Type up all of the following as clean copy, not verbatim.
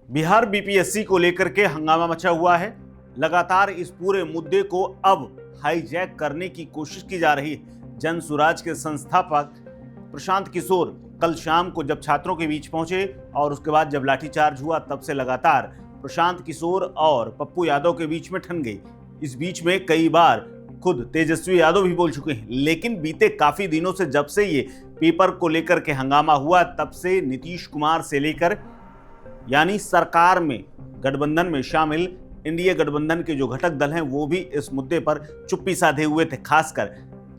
Bihar BPSC को लेकर के हंगामा मचा हुआ है। लगातार इस पूरे मुद्दे को अब हाईजैक करने की कोशिश की जा रही है। जन सुराज के संस्थापक प्रशांत किशोर कल शाम को जब छात्रों के बीच पहुंचे और उसके बाद जब लाठीचार्ज हुआ, तब से लगातार प्रशांत किशोर और पप्पू यादव के बीच में ठन गई। इस बीच में कई बार खुद तेजस्वी यादव भी बोल चुके हैं, लेकिन बीते काफी दिनों से जब से ये पेपर को लेकर के हंगामा हुआ, तब से नीतीश कुमार से लेकर यानी सरकार में गठबंधन में शामिल इंडिया गठबंधन के जो घटक दल हैं वो भी इस मुद्दे पर चुप्पी साधे हुए थे। खासकर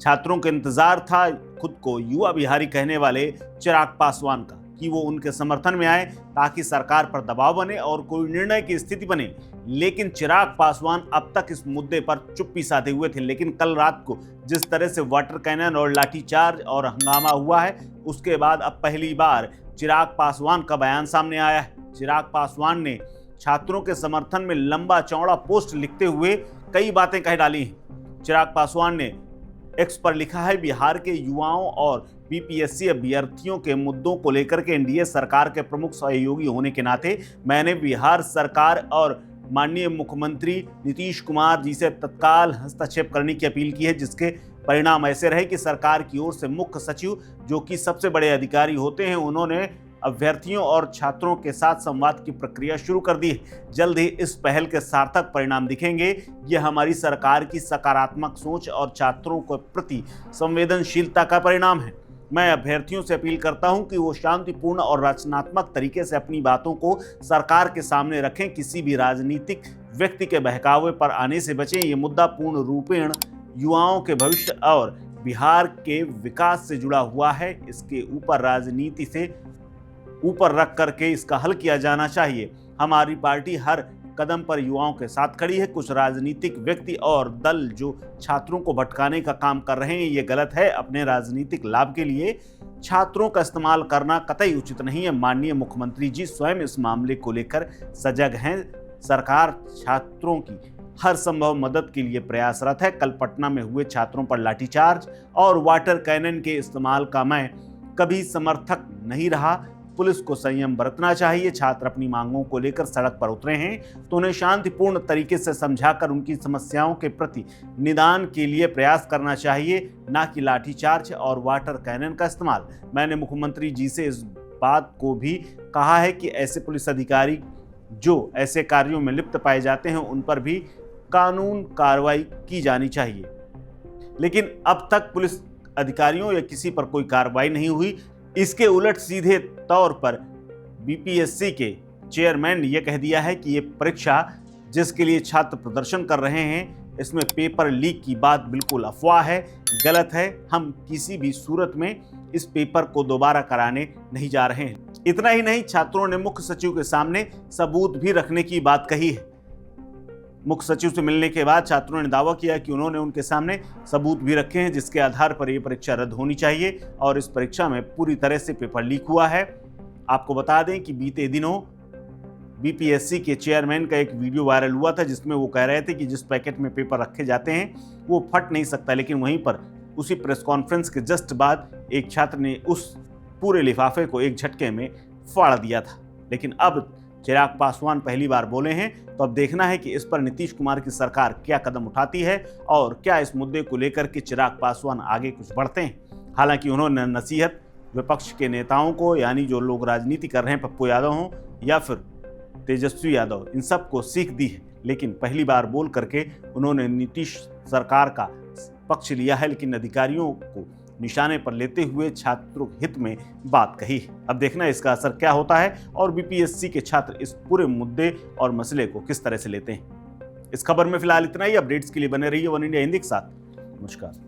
छात्रों को इंतजार था खुद को युवा बिहारी कहने वाले चिराग पासवान का कि वो उनके समर्थन में आए ताकि सरकार पर दबाव बने और कोई निर्णय की स्थिति बने। लेकिन चिराग पासवान अब तक इस मुद्दे पर चुप्पी साधे हुए थे। लेकिन कल रात को जिस तरह से वाटर कैनन और लाठीचार्ज और हंगामा हुआ है, उसके बाद अब पहली बार चिराग पासवान का बयान सामने आया है। चिराग पासवान ने छात्रों के समर्थन में लंबा चौड़ा पोस्ट लिखते हुए कई बातें कह डाली हैं। चिराग पासवान ने एक्स पर लिखा है, बिहार के युवाओं और बीपीएससी अभ्यर्थियों के मुद्दों को लेकर के एनडीए सरकार के प्रमुख सहयोगी होने के नाते मैंने बिहार सरकार और माननीय मुख्यमंत्री नीतीश कुमार जी से तत्काल हस्तक्षेप करने की अपील की है, जिसके परिणाम ऐसे रहे कि सरकार की ओर से मुख्य सचिव, जो कि सबसे बड़े अधिकारी होते हैं, उन्होंने अभ्यर्थियों और छात्रों के साथ संवाद की प्रक्रिया शुरू कर दी है। जल्द ही इस पहल के सार्थक परिणाम दिखेंगे। यह हमारी सरकार की सकारात्मक सोच और छात्रों के प्रति संवेदनशीलता का परिणाम है। मैं अभ्यर्थियों से अपील करता हूं कि वो शांतिपूर्ण और रचनात्मक तरीके से अपनी बातों को सरकार के सामने रखें। किसी भी राजनीतिक व्यक्ति के बहकावे पर आने से बचें। ये मुद्दा पूर्ण रूपेण युवाओं के भविष्य और बिहार के विकास से जुड़ा हुआ है। इसके ऊपर राजनीति से ऊपर रख करके इसका हल किया जाना चाहिए। हमारी पार्टी हर कदम पर युवाओं के साथ खड़ी है। कुछ राजनीतिक व्यक्ति और दल जो छात्रों को भटकाने का काम कर रहे हैं, ये गलत है। अपने राजनीतिक लाभ के लिए छात्रों का इस्तेमाल करना कतई उचित नहीं है। माननीय मुख्यमंत्री जी स्वयं इस मामले को लेकर सजग हैं। सरकार छात्रों की हर संभव मदद के लिए प्रयासरत है। कल पटना में हुए छात्रों पर लाठीचार्ज और वाटर कैनन के इस्तेमाल का मैं कभी समर्थक नहीं रहा। पुलिस को संयम बरतना चाहिए। छात्र अपनी मांगों को लेकर सड़क पर उतरे हैं तो उन्हें शांतिपूर्ण तरीके से समझाकर उनकी समस्याओं के प्रति निदान के लिए प्रयास करना चाहिए, ना कि लाठीचार्ज और वाटर कैनन का इस्तेमाल। मैंने मुख्यमंत्री जी से इस बात को भी कहा है कि ऐसे पुलिस अधिकारी जो ऐसे कार्यों में लिप्त पाए जाते हैं, उन पर भी कानून कार्रवाई की जानी चाहिए। लेकिन अब तक पुलिस अधिकारियों या किसी पर कोई कार्रवाई नहीं हुई। इसके उलट सीधे तौर पर बीपीएससी के चेयरमैन ने यह कह दिया है कि ये परीक्षा जिसके लिए छात्र प्रदर्शन कर रहे हैं, इसमें पेपर लीक की बात बिल्कुल अफवाह है, गलत है। हम किसी भी सूरत में इस पेपर को दोबारा कराने नहीं जा रहे हैं। इतना ही नहीं, छात्रों ने मुख्य सचिव के सामने सबूत भी रखने की बात कही है। मुख्य सचिव से मिलने के बाद छात्रों ने दावा किया कि उन्होंने उनके सामने सबूत भी रखे हैं, जिसके आधार पर यह परीक्षा रद्द होनी चाहिए और इस परीक्षा में पूरी तरह से पेपर लीक हुआ है। आपको बता दें कि बीते दिनों बीपीएससी के चेयरमैन का एक वीडियो वायरल हुआ था, जिसमें वो कह रहे थे कि जिस पैकेट में पेपर रखे जाते हैं वो फट नहीं सकता। लेकिन वहीं पर उसी प्रेस कॉन्फ्रेंस के जस्ट बाद एक छात्र ने उस पूरे लिफाफे को एक झटके में फाड़ दिया था। लेकिन अब चिराग पासवान पहली बार बोले हैं, तो अब देखना है कि इस पर नीतीश कुमार की सरकार क्या कदम उठाती है और क्या इस मुद्दे को लेकर के चिराग पासवान आगे कुछ बढ़ते हैं। हालांकि उन्होंने नसीहत विपक्ष के नेताओं को, यानी जो लोग राजनीति कर रहे हैं, पप्पू यादव हों या फिर तेजस्वी यादव, इन सब को सीख दी है। लेकिन पहली बार बोल करके उन्होंने नीतीश सरकार का पक्ष लिया है, लेकिन अधिकारियों को निशाने पर लेते हुए छात्रों हित में बात कही है। अब देखना इसका असर क्या होता है और बीपीएससी के छात्र इस पूरे मुद्दे और मसले को किस तरह से लेते हैं। इस खबर में फिलहाल इतना ही। अपडेट्स के लिए बने रहिए वन इंडिया हिंदी के साथ। नमस्कार।